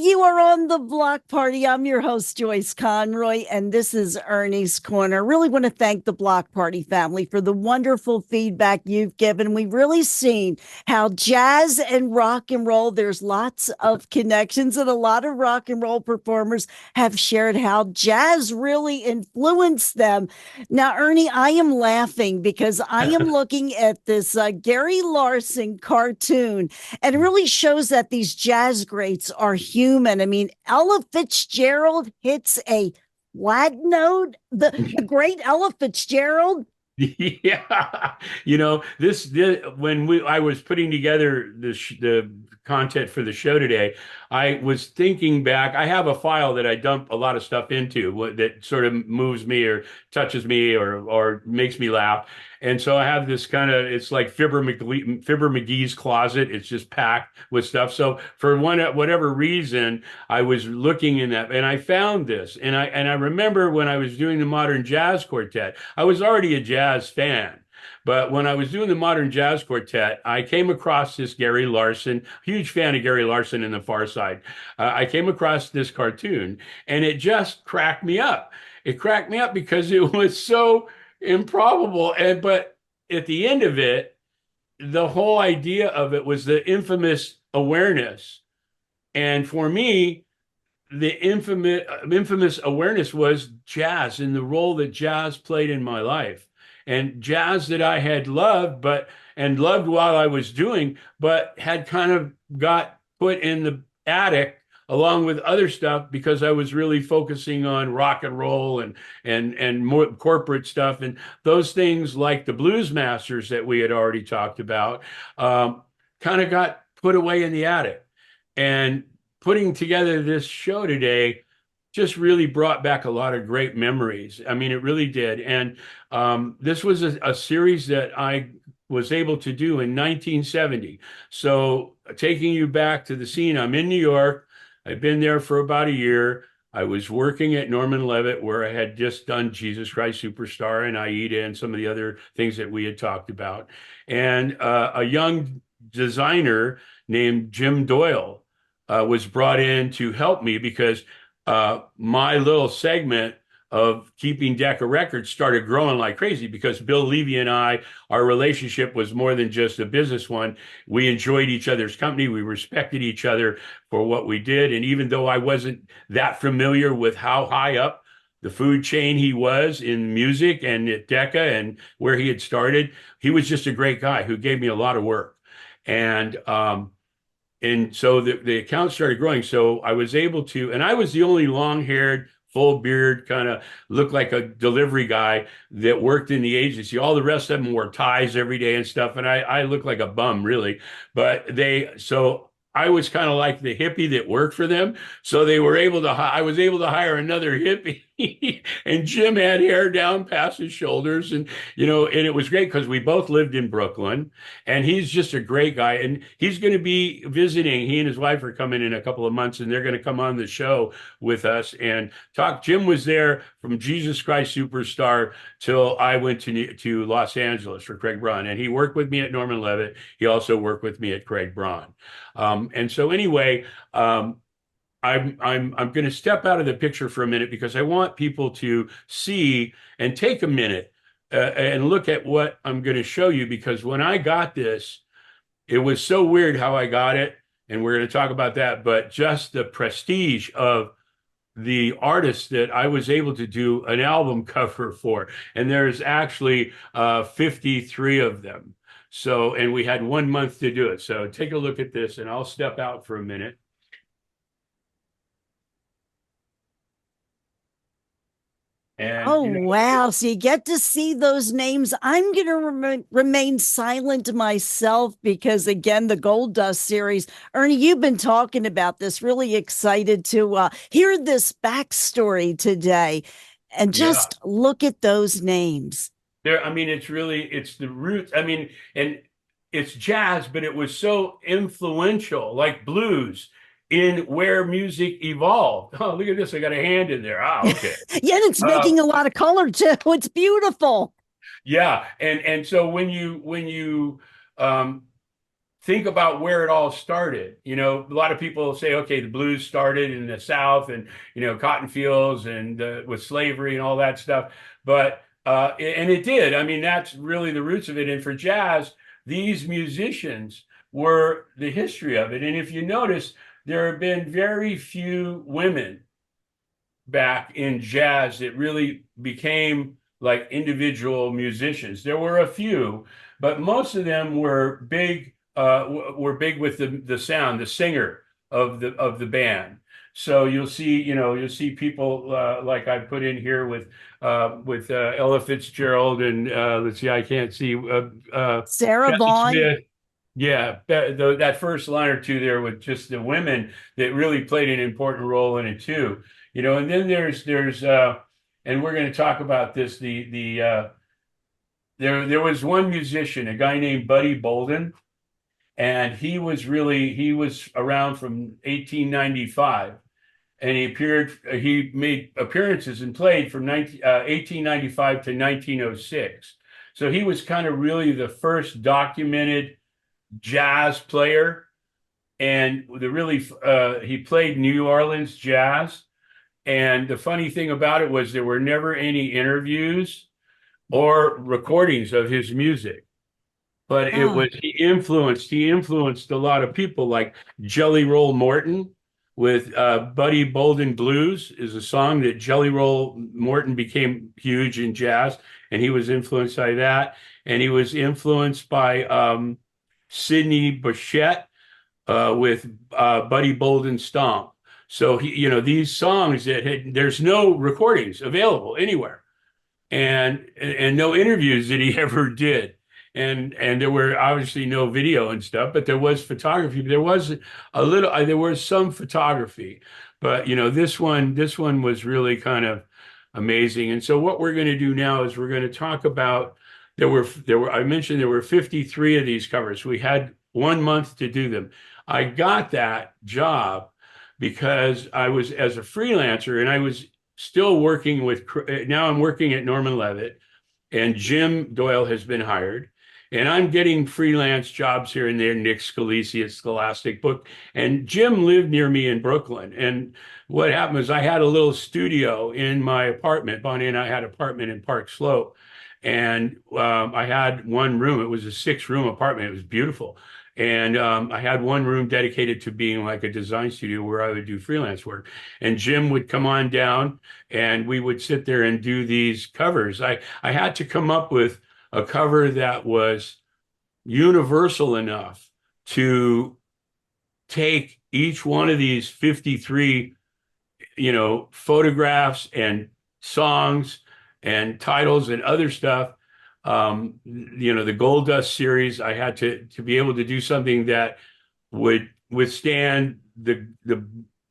You are on the Block Party. I'm your host, Joyce Conroy, and this is Ernie's Corner. Really want to thank the Block Party family for the wonderful feedback you've given. We've really seen how jazz and rock and roll, there's lots of connections, and a lot of rock and roll performers have shared how jazz really influenced them. Now, Ernie, I am laughing because I am looking at this Gary Larson cartoon, and it really shows that these jazz greats are human. I mean, Ella Fitzgerald hits a flat note. The great Ella Fitzgerald. Yeah, this when I was putting together the content for the show today, I was thinking back. I have a file that I dump a lot of stuff into that sort of moves me or touches me or makes me laugh. And so I have this kind of, it's like Fibber McGee's closet. It's just packed with stuff. So for whatever reason, I was looking in that and I found this. And I remember when I was doing the Modern Jazz Quartet, I was already a jazz fan. But when I was doing the Modern Jazz Quartet, I came across this Gary Larson, huge fan of Gary Larson and the Far Side. I came across this cartoon and it just cracked me up. It cracked me up because it was so improbable. But at the end of it, the whole idea of it was the infamous awareness. And for me, the infamous awareness was jazz and the role that jazz played in my life. And jazz that I had loved, and loved while I was doing, but had kind of got put in the attic along with other stuff because I was really focusing on rock and roll and more corporate stuff. And those things like the Blues Masters that we had already talked about kind of got put away in the attic. And putting together this show today just really brought back a lot of great memories. I mean, it really did. And this was a series that I was able to do in 1970. So taking you back to the scene, I'm in New York. I've been there for about a year. I was working at Norman Levitt, where I had just done Jesus Christ Superstar and Aida and some of the other things that we had talked about. And a young designer named Jim Doyle was brought in to help me because my little segment of keeping Decca records started growing like crazy because Bill Levy and I, our relationship was more than just a business one. We enjoyed each other's company. We respected each other for what we did. And even though I wasn't that familiar with how high up the food chain he was in music and at Decca and where he had started, he was just a great guy who gave me a lot of work. And so the account started growing. So I was able to, and I was the only long-haired, full beard, kind of looked like a delivery guy that worked in the agency. All the rest of them wore ties every day and stuff. And I looked like a bum, really. So I was kind of like the hippie that worked for them. So I was able to hire another hippie. And Jim had hair down past his shoulders. And it was great because we both lived in Brooklyn and he's just a great guy. And he's going to be visiting. He and his wife are coming in a couple of months and they're going to come on the show with us and talk. Jim was there from Jesus Christ Superstar till I went to Los Angeles for Craig Braun. And he worked with me at Norman Levitt. He also worked with me at Craig Braun. And so anyway, I'm going to step out of the picture for a minute because I want people to see and take a minute and look at what I'm going to show you because when I got this, it was so weird how I got it, and we're going to talk about that, but just the prestige of the artist that I was able to do an album cover for. And there's actually 53 of them. So, and we had 1 month to do it. So take a look at this and I'll step out for a minute. And, Oh, wow. So you get to see those names. I'm going to remain silent myself because, again, the Gold Dust series. Ernie, you've been talking about this. Really excited to hear this backstory today and yeah, just look at those names. I mean, it's the roots. I mean, and it's jazz, but it was so influential, like blues, in where music evolved. Oh, look at this. I got a hand in there. Ah, okay. Yet it's Uh, making a lot of color too. It's beautiful. yeah. And so when you um think about where it all started. You know, a lot of people say, okay, the blues started in the South and, you know, cotton fields and with slavery and all that stuff. But, and it did. I mean, that's really the roots of it. And for jazz, these musicians were the history of it. And if you notice, there have been very few women back in jazz that really became like individual musicians. There were a few, but most of them were big with the sound, the singer of the band. So you'll see, you know, you'll see people like I put in here with Ella Fitzgerald and let's see, I can't see Sarah Bessie Vaughan. Smith. Yeah, that first line or two there with just the women that really played an important role in it too. You know, and then there's and we're going to talk about this. There was one musician, a guy named Buddy Bolden, and he was around from 1895, and he made appearances and played from 1895 to 1906. So he was kind of really the first documented jazz player, and he played New Orleans jazz. And the funny thing about it was there were never any interviews or recordings of his music, but it Oh, was he influenced a lot of people like Jelly Roll Morton with Buddy Bolden Blues is a song that Jelly Roll Morton became huge in jazz, and he was influenced by that, and he was influenced by Sidney Bechet with Buddy Bolden Stomp. So you know, these songs there's no recordings available anywhere, and no interviews that he ever did, and there were obviously no video and stuff, but there was photography. There was there was some photography, but you know, this one was really kind of amazing. And so what we're going to do now is we're going to talk about I mentioned there were 53 of these covers. We had 1 month to do them. I got that job because I was as a freelancer and I was still working with, now I'm working at Norman Levitt and Jim Doyle has been hired. And I'm getting freelance jobs here and there, Nick Scalisi at Scholastic Book. And Jim lived near me in Brooklyn. And what happened was I had a little studio in my apartment. Bonnie and I had an apartment in Park Slope. And I had one room. It was a 6-room apartment. It was beautiful. And I had one room dedicated to being like a design studio where I would do freelance work. And Jim would come on down and we would sit there and do these covers. I had to come up with a cover that was universal enough to take each one of these 53, you know, photographs and songs and titles and other stuff. You know, the Gold Dust series, I had to be able to do something that would withstand the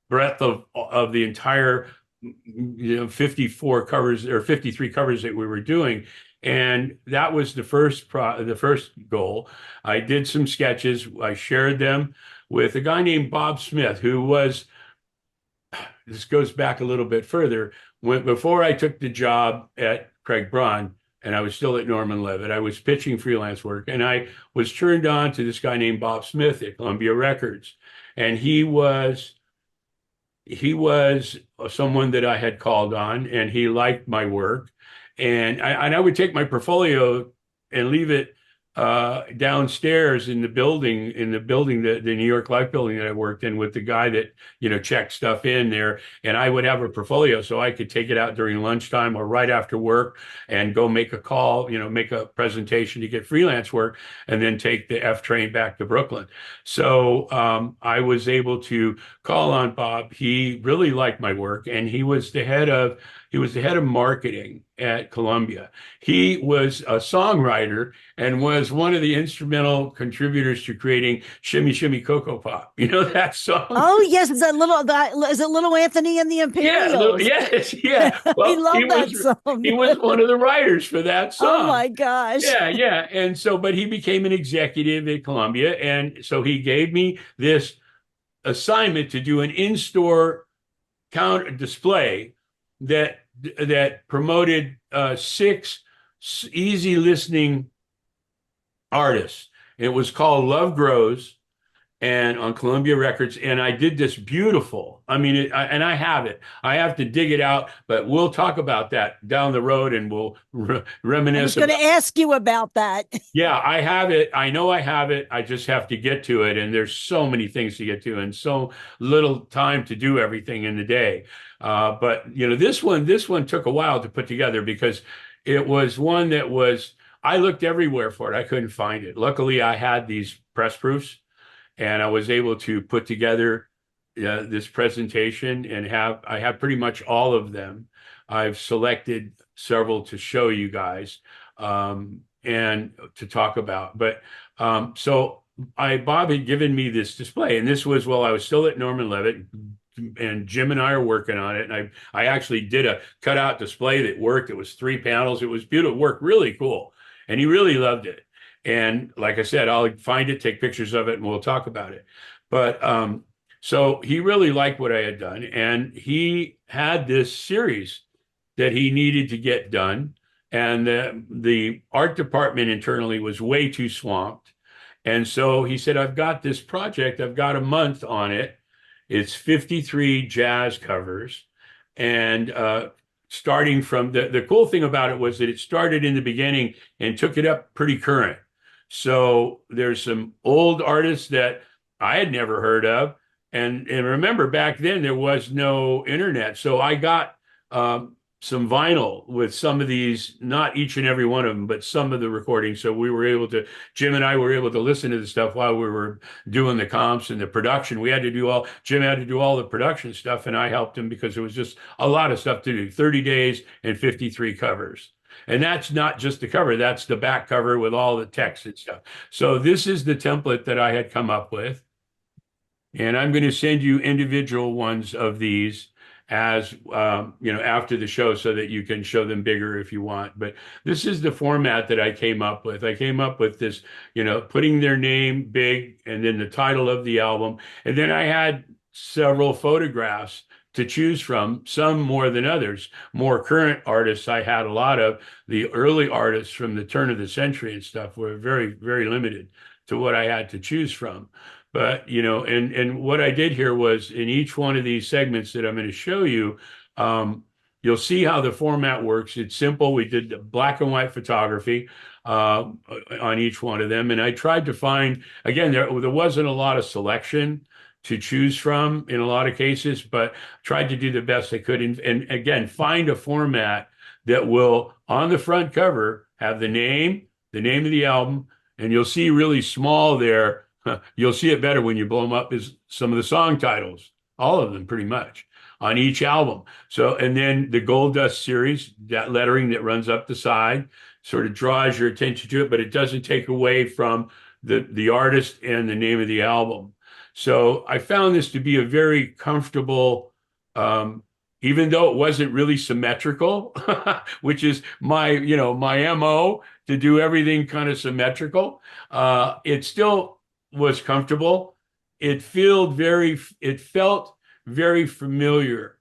breadth of the entire, you know, 54 covers or 53 covers that we were doing. And that was the first goal. I did some sketches. I shared them with a guy named Bob Smith, who was, this goes back a little bit further. Before I took the job at Craig Braun, and I was still at Norman Levitt, I was pitching freelance work, and I was turned on to this guy named Bob Smith at Columbia Records. And he was someone that I had called on, and he liked my work. And I would take my portfolio and leave it downstairs in the building, the New York Life building that I worked in, with the guy that, you know, checked stuff in there. And I would have a portfolio so I could take it out during lunchtime or right after work and go make a call, you know, make a presentation to get freelance work, and then take the F train back to Brooklyn. So I was able to call on Bob. He really liked my work, and he was the head of marketing at Columbia. He was a songwriter and was one of the instrumental contributors to creating Shimmy Shimmy Cocoa Pop. You know that song? oh yes, is it Little Anthony and the Imperials? Yes, yeah. I Well, love that song. he was one of the writers for that Oh song. my gosh. Yeah, yeah. And so, but he became an executive at Columbia, and so he gave me this assignment to do an in-store counter display that promoted 6 easy listening artists. It was called Love Grows, and on Columbia Records, and I did this beautiful. I mean, and I have it. I have to dig it out, but we'll talk about that down the road, and we'll I was reminisce going to about. ask you about that. Yeah, I have it. I know I have it. I just have to get to it, and there's so many things to get to, and so little time to do everything in the day. But this one took a while to put together because it was one that was. I looked everywhere for it. I couldn't find it. Luckily, I had these press proofs and I was able to put together this presentation and I have pretty much all of them. I've selected several to show you guys and to talk about. But so Bob had given me this display, and this was while I was still at Norman Levitt, and Jim and I are working on it. And I actually did a cutout display that worked. It was 3 panels. It was beautiful, worked really cool, and he really loved it. And like I said, I'll find it, take pictures of it, and we'll talk about it. But so he really liked what I had done, and he had this series that he needed to get done. And the art department internally was way too swamped. And so he said, I've got this project, I've got a month on it. It's 53 jazz covers. And starting from the cool thing about it was that it started in the beginning and took it up pretty current. So there's some old artists that I had never heard of. And remember, back then there was no internet. So I got some vinyl with some of these, not each and every one of them, but some of the recordings. So Jim and I were able to listen to the stuff while we were doing the comps and the production. Jim had to do all the production stuff, and I helped him because there was just a lot of stuff to do, 30 days and 53 covers. And that's not just the cover, that's the back cover with all the text and stuff. So this is the template that I had come up with. And I'm going to send you individual ones of these as after the show so that you can show them bigger if you want. But this is the format that I came up with. I came up with this, putting their name big and then the title of the album. And then I had several photographs to choose from, some more than others. More current artists I had a lot of. The early artists from the turn of the century and stuff were very, very limited to what I had to choose from. But, and what I did here was in each one of these segments that I'm going to show you, you'll see how the format works. It's simple. We did the black and white photography on each one of them. And I tried to find, again, there wasn't a lot of selection to choose from in a lot of cases, but tried to do the best I could. And again, find a format that will, on the front cover, have the name of the album, and you'll see really small there. You'll see it better when you blow them up is some of the song titles, all of them pretty much on each album. So, and then the Gold Dust series, that lettering that runs up the side sort of draws your attention to it, but it doesn't take away from the artist and the name of the album. So I found this to be a very comfortable, even though it wasn't really symmetrical, which is my MO to do everything kind of symmetrical. It still was comfortable. It felt very familiar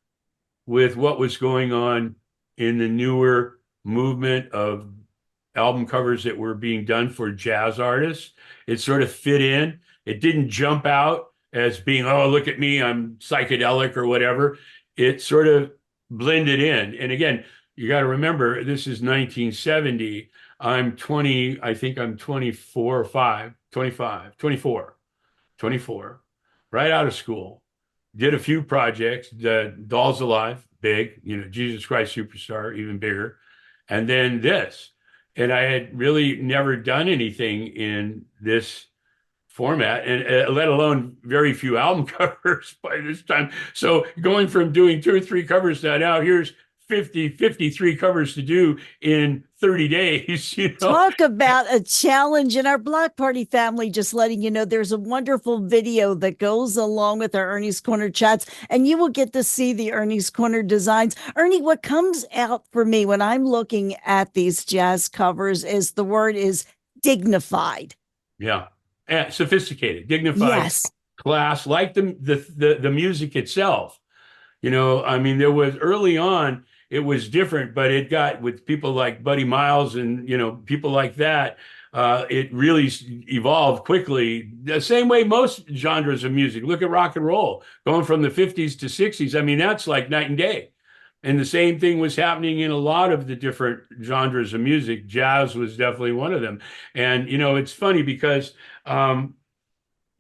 with what was going on in the newer movement of album covers that were being done for jazz artists. It sort of fit in. It didn't jump out as being, oh, look at me, I'm psychedelic or whatever. It sort of blended in. And again, you got to remember, this is 1970. I'm 20, I think I'm 24 or 24, right out of school. Did a few projects, the Dolls Alive, big, Jesus Christ Superstar, even bigger. And then this. And I had really never done anything in this format, and let alone very few album covers by this time. So going from doing 2 or 3 covers to now here's 53 covers to do in 30 days. Talk about a challenge. In our Block Party family, just letting you know, there's a wonderful video that goes along with our Ernie's Corner chats, and you will get to see the Ernie's Corner designs. Ernie, what comes out for me when I'm looking at these jazz covers is the word is dignified. Yeah. Sophisticated, dignified, yes, class, like the music itself. I mean, there was early on, it was different, but it got with people like Buddy Miles and, people like that. it really evolved quickly. The same way most genres of music. Look at rock and roll, going from the 50s to 60s. I mean, that's like night and day. And the same thing was happening in a lot of the different genres of music. Jazz was definitely one of them. And, it's funny because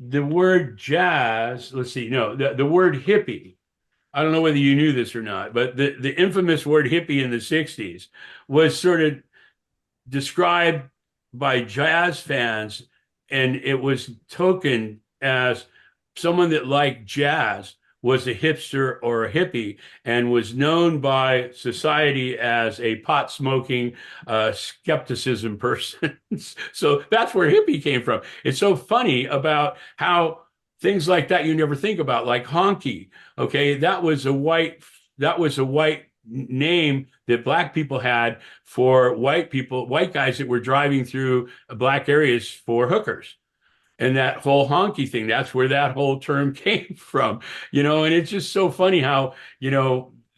the word jazz, let's see, no, the word hippie, I don't know whether you knew this or not, but the infamous word hippie in the 60s was sort of described by jazz fans, and it was token as someone that liked jazz was a hipster or a hippie and was known by society as a pot smoking skepticism person. So that's where hippie came from. It's so funny about how things like that you never think about, like honky. Okay, that was a white name that black people had for white people, white guys that were driving through black areas for hookers. And that whole honky thing, that's where that whole term came from, and it's just so funny how,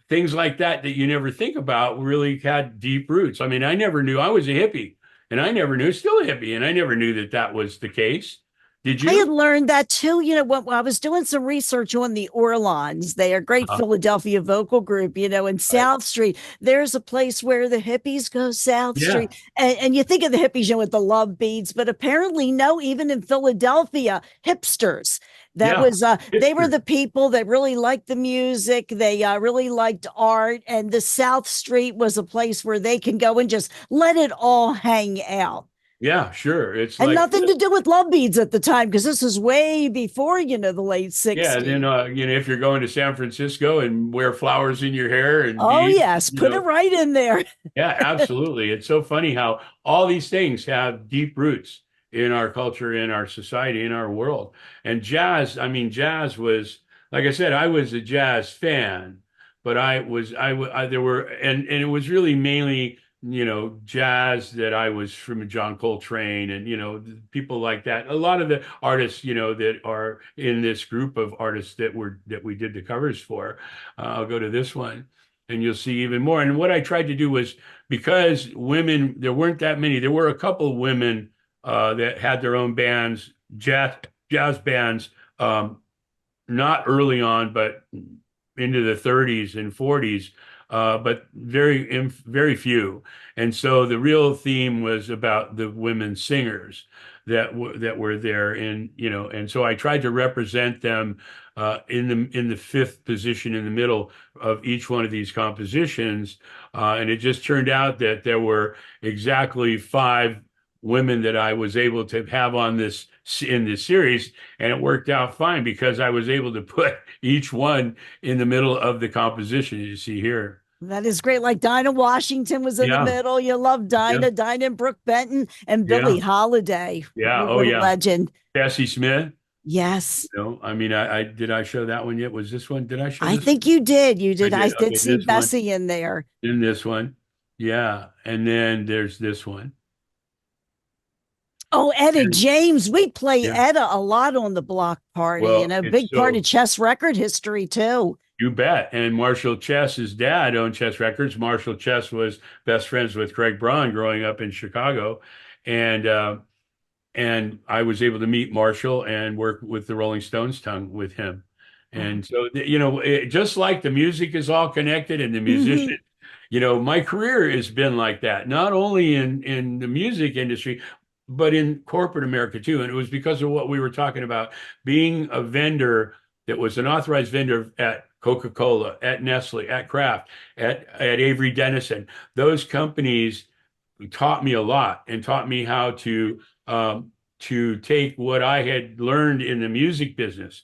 things like that you never think about really had deep roots. I mean, I never knew I was a hippie, and I never knew still a hippie, and I never knew that that was the case. Did I had you? learned that too. When I was doing some research on the Orlons, they are a great Uh, Philadelphia vocal group, in right. South Street. There's a place where the hippies go, South Yeah. Street. And you think of the hippies, with the love beads, but apparently, no, even in Philadelphia, hipsters. That Yeah. was, they were Hipster. the people that really liked the music. They really liked art. And the South Street was a place where they can go and just let it all hang out. Yeah, sure. It's And like, nothing to do with love beads at the time, because this is way before, the late yeah, and then 60s. if you're going to San Francisco and wear flowers in your hair and Oh, beads, yes. Put it right in there. yeah, absolutely. It's so funny how all these things have deep roots in our culture, in our society, in our world. And jazz, I mean, jazz was, like I said, I was a jazz fan, but there were, and it was really mainly, jazz that I was from John Coltrane and, people like that. A lot of the artists, that are in this group of artists that we did the covers for. I'll go to this one and you'll see even more. And what I tried to do was, because women, there weren't that many. There were a couple of women that had their own bands, jazz bands, not early on, but into the 30s and 40s, but very few. And so the real theme was about the women singers that were there, and and so I tried to represent them in the fifth position in the middle of each one of these compositions, and it just turned out that there were exactly five women that I was able to have on this in this series, and it worked out fine because I was able to put each one in the middle of the composition, as you see here. That is great. Like Dinah Washington was in the Yeah, middle. You love yeah, Dinah and Brooke Benton and yeah, Billie Holiday. yeah. Oh, What a yeah. legend. Bessie Smith. Yes. I mean, I did I show that one yet? Was this one? Did I show I this think one? you did. You I did. I did. did Okay, see this one, Bessie in there. then this one. Yeah, and then there's this one. Oh, Etta And, James. We play yeah. Etta a lot on the block party, Well, it's big part so of chess record history, too. You bet. And Marshall Chess's dad owned Chess Records. Marshall Chess was best friends with Craig Braun growing up in Chicago, and and I was able to meet Marshall and work with the Rolling Stones tongue with him. Oh. And so, just like the music is all connected and the Mhm. musician, my career has been like that, not only in the music industry, but in corporate America too. And it was because of what we were talking about, being a vendor that was an authorized vendor at Coca-Cola, at Nestle, at Kraft, at Avery Dennison. Those companies taught me a lot and taught me how to take what I had learned in the music business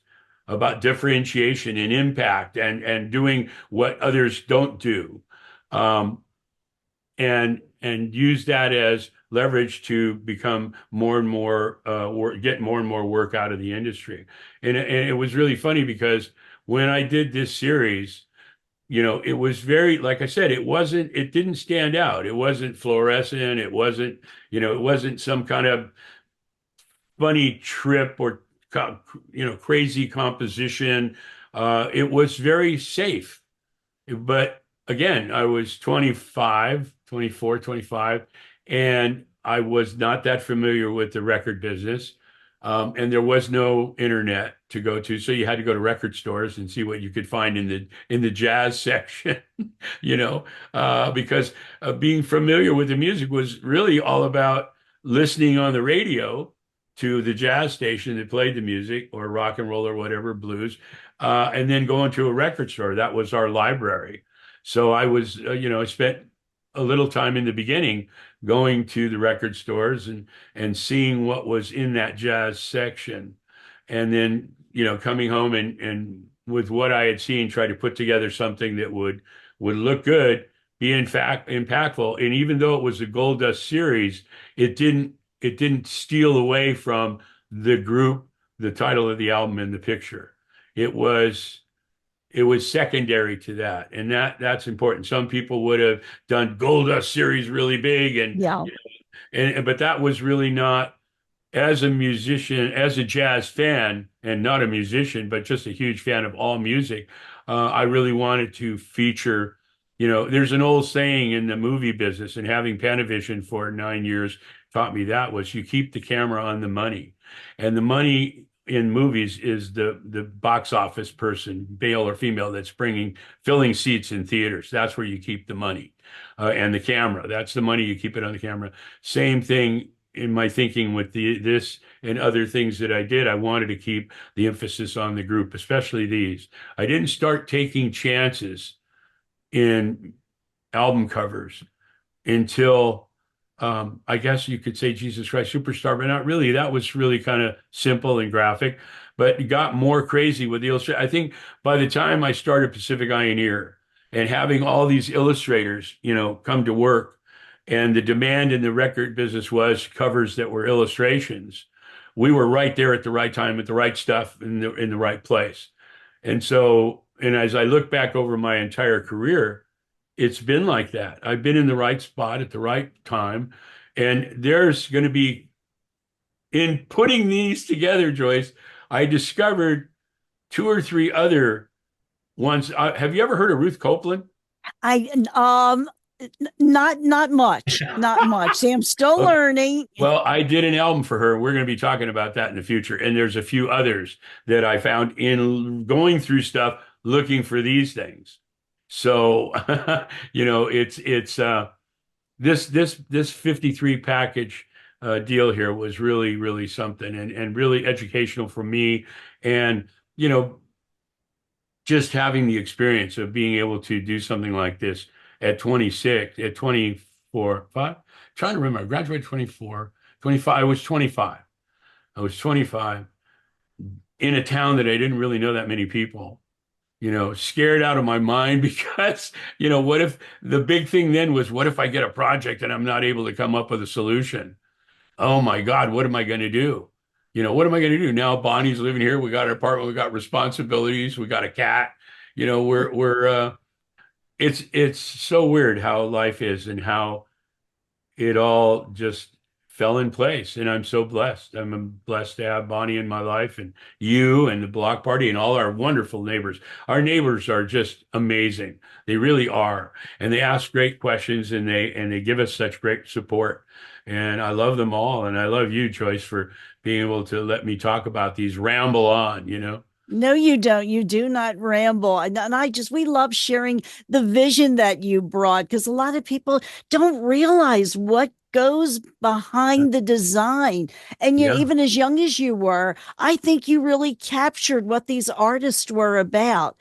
about differentiation and impact and doing what others don't do, um, and use that as leverage to become more and more get more and more work out of the industry. And it was really funny because when I did this series, it was very, like I said, it didn't stand out. It wasn't fluorescent. It wasn't some kind of funny trip or, crazy composition. It was very safe. But again, I was 25, 24, 25, and I was not that familiar with the record business. And there was no internet to go to, so you had to go to record stores and see what you could find in the jazz section, you know, because being familiar with the music was really all about listening on the radio to the jazz station that played the music or rock and roll or whatever, blues, and then going to a record store. That was our library. So I was, I spent a little time in the beginning going to the record stores and seeing what was in that jazz section. And then, coming home and with what I had seen, try to put together something that would look good, be in fact impactful. And even though it was a Gold Dust series, it didn't steal away from the group, the title of the album, and the picture. It was it was secondary to that, and that's important. Some people would have done Gold Dust series really big, Yeah. and but that was really not, as a musician, as a jazz fan, and not a musician, but just a huge fan of all music. I really wanted to feature. There's an old saying in the movie business, and having Panavision for 9 years taught me that was you keep the camera on the money, and the money in movies is the box office person, male or female, that's filling seats in theaters. That's where you keep the money, and the camera. That's the money, you keep it on the camera. Same thing in my thinking with this and other things that I did. I wanted to keep the emphasis on the group, especially these. I didn't start taking chances in album covers until I guess you could say Jesus Christ Superstar, but not really. That was really kind of simple and graphic, but it got more crazy with the illustration. I think by the time I started Pacific Ioneer and having all these illustrators, come to work, and the demand in the record business was covers that were illustrations, we were right there at the right time with the right stuff in the right place. And so, and as I look back over my entire career, it's been like that. I've been in the right spot at the right time. And there's going to be, in putting these together, Joyce, I discovered two or three other ones. Have you ever heard of Ruth Copeland? I not much, not much. See, I'm still Okay. learning. Well, I did an album for her. We're going to be talking about that in the future. And there's a few others that I found in going through stuff looking for these things. So, it's this 53 package deal here was really, really something, and really educational for me. And, just having the experience of being able to do something like this at 26, at 24, five, trying to remember, I graduated 24, 25. I was 25. I was 25 in a town that I didn't really know that many people, scared out of my mind because, what if the big thing then was, what if I get a project and I'm not able to come up with a solution? Oh my God, what am I going to do? What am I going to do? Now Bonnie's living here. We got an apartment. We got responsibilities. We got a cat. It's so weird how life is and how it all just fell in place. And I'm so blessed. I'm blessed to have Bonnie in my life, and you and the block party and all our wonderful neighbors. Our neighbors are just amazing. They really are. And they ask great questions, and they give us such great support. And I love them all. And I love you, Joyce, for being able to let me talk about these, ramble on. No, you don't. You do not ramble. We love sharing the vision that you brought, because a lot of people don't realize what goes behind the design. And Yeah. even as young as you were, I think you really captured what these artists were about.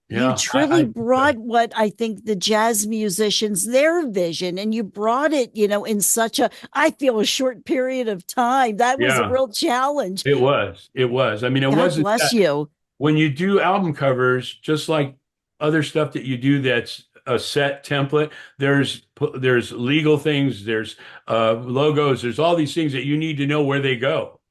You Yeah. truly I think so. brought what I think the jazz musicians, their vision, and you brought it, in such I feel, a short period of time. That was a Yeah. real challenge. It was. It was. I mean, it God wasn't bless that you. when you do album covers, just like other stuff that you do that's a set template, there's legal things, there's logos, there's all these things that you need to know where they go.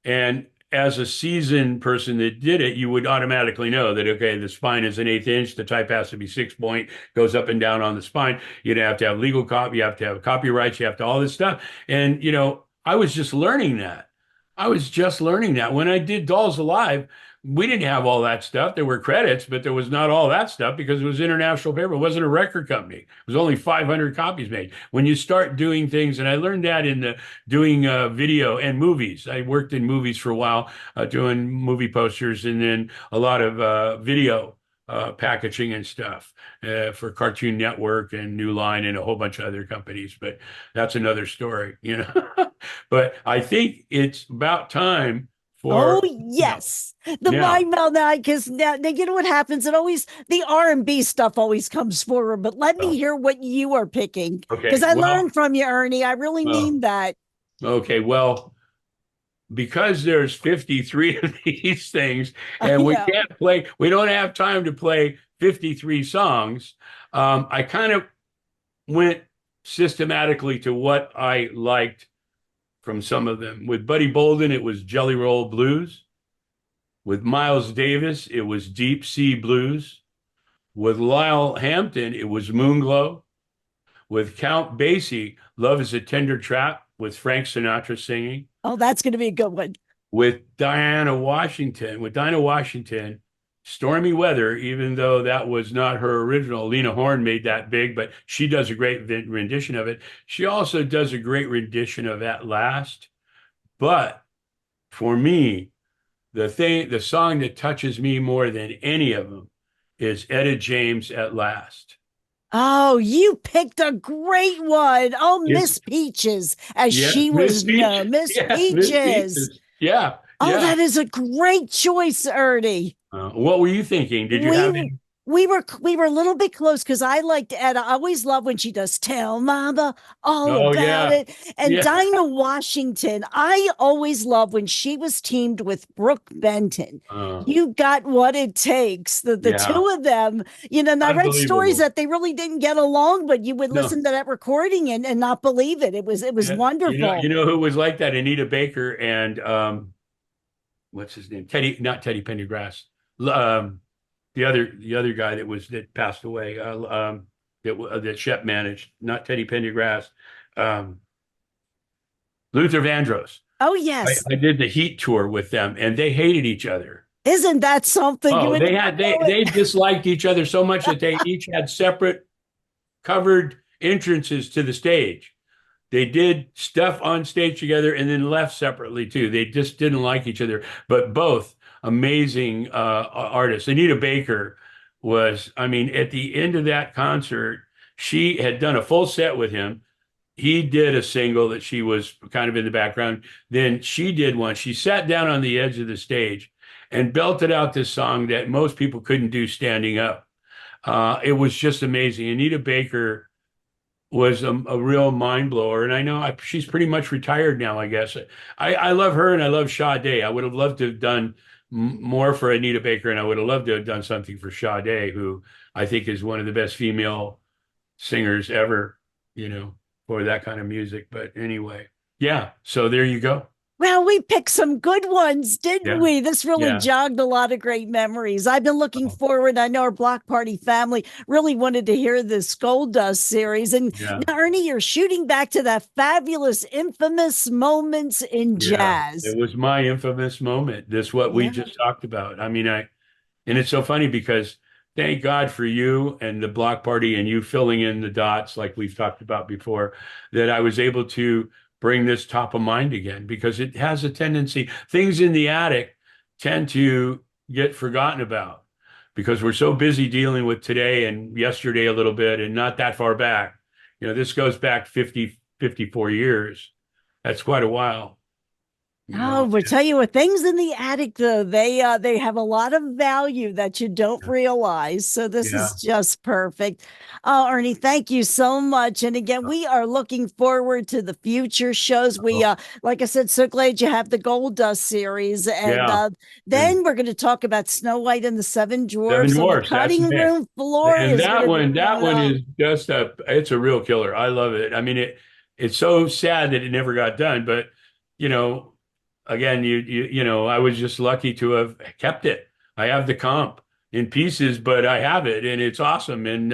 And as a seasoned person that did it, you would automatically know that, okay, the spine is an eighth inch, the type has to be 6 point, goes up and down on the spine. You'd have to have legal copy, you have to have copyrights, you have to all this stuff. And, I was just learning that. I was just learning that when I did Dolls Alive. We didn't have all that stuff. There were credits, but there was not all that stuff because it was international paper. It wasn't a record company. It was only 500 copies made. When you start doing things, and I learned that in the doing video and movies. I worked in movies for a while, doing movie posters, and then a lot of video packaging and stuff for Cartoon Network and New Line and a whole bunch of other companies. But that's another story, you know. But I think it's about time Oh for, yes, the now. mind meld now because now you know what happens. It always the R&B stuff always comes forward. But let me Oh, hear what you are picking because okay. I learned from you, Ernie. I really Well, mean that. okay. Well, because there's 53 of these things I and we know. can't play, we don't have time to play 53 songs. I kind of went systematically to what I liked from some of them. With Buddy Bolden, it was Jelly Roll Blues. With Miles Davis, it was Deep Sea Blues. With Lyle Hampton, it was Moonglow. With Count Basie, Love is a Tender Trap with Frank Sinatra singing. Oh, that's going to be a good one. With Dinah Washington, Stormy Weather, even though that was not her original. Lena Horne made that big, but she does a great rendition of it. She also does a great rendition of At Last. But for me, the song that touches me more than any of them is Etta James At Last. Oh, you picked a great one. Oh, It's Miss Peaches, as yes, she Miss was known. Peaches. Miss Yes, Miss Peaches. Peaches. Yeah, Oh, yeah. that is a great choice, Ernie. What were you thinking? Did you have We any? we were a little bit close because I liked Etta. I always love when she does "Tell Mama All Oh About yeah, It." And yeah. Dinah Washington, I always love when she was teamed with Brooke Benton. Uh, You got what it takes. The yeah. two of them, and I read stories Unbelievable. that they really didn't get along, but you would No. listen to that recording and not believe it. It was Yeah. You wonderful. know who was like that? Anita Baker and what's his name? Teddy, not Teddy Pendergrass. Um, the other guy that passed away. That Shep managed, not Teddy Pendergrass. Um, Luther Vandross. Oh I, yes. I did the Heat tour with them, and they hated each other. Isn't that something? You Oh, would never know they disliked each other so much that they each had separate covered entrances to the stage. They did stuff on stage together and then left separately too. They just didn't like each other, but both amazing artists. Anita Baker was, I mean, at the end of that concert, she had done a full set with him. He did a single that she was kind of in the background. Then she did one. She sat down on the edge of the stage and belted out this song that most people couldn't do standing up. It was just amazing. Anita Baker was a real mind blower. And I know she's pretty much retired now, I guess. I love her and I love Sade. I would have loved to have done more for Anita Baker, and I would have loved to have done something for Sade, who I think is one of the best female singers ever, for that kind of music. But anyway, yeah. So there you go. Well, we picked some good ones, didn't Yeah. we? This really Yeah. jogged a lot of great memories. I've been looking Oh, forward. I know our Block Party family really wanted to hear this Gold Dust series. And yeah. now, Ernie, you're shooting back to that fabulous, infamous moments in Yeah. It jazz. was my infamous moment. This what we Yeah. just talked about. I mean, and it's so funny because thank God for you and the block party and you filling in the dots like we've talked about before, that I was able to bring this top of mind again because it has a tendency, things in the attic tend to get forgotten about because we're so busy dealing with today and yesterday a little bit and not that far back. This goes back 50, 54 years. That's quite a while, you Oh, know. but tell you what, things in the attic though, they have a lot of value that you don't realize. So this is Yeah. just perfect. Oh, Ernie, thank you so much. And again, we are looking forward to the future shows. We Oh, like I said, so glad you have the Gold Dust series. And yeah. And then we're going to talk about Snow White and the Seven Seven Dwarfs on the Dwarfs, that's cutting next. room floor And is going that to be one, that going one on. is just it's a real killer. I love it. I mean, it's so sad that it never got done, but you know, again, I was just lucky to have kept it. I have the comp in pieces, but I have it and it's awesome. And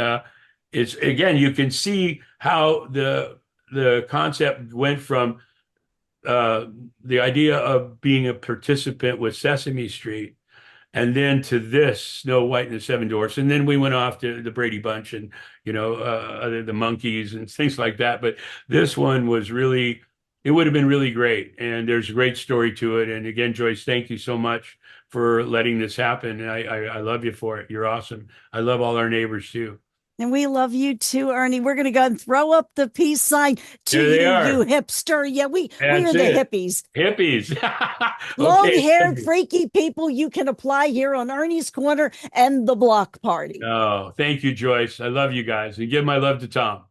it's again, you can see how the concept went from the idea of being a participant with Sesame Street, and then to this Snow White and the Seven Dwarfs, and then we went off to the Brady Bunch and the Monkeys and things like that. But this one was really, it would have been really great, and there's a great story to it. And again, Joyce, thank you so much for letting this happen. I love you for it. You're awesome. I love all our neighbors too. And we love you too, Ernie. We're going to go and throw up the peace sign to There they you, are. you hipster. Yeah, we are That's the it. hippies. Hippies. Long Okay. haired, freaky people you can apply here on Ernie's Corner and the Block Party. Oh, thank you, Joyce. I love you guys. And give my love to Tom.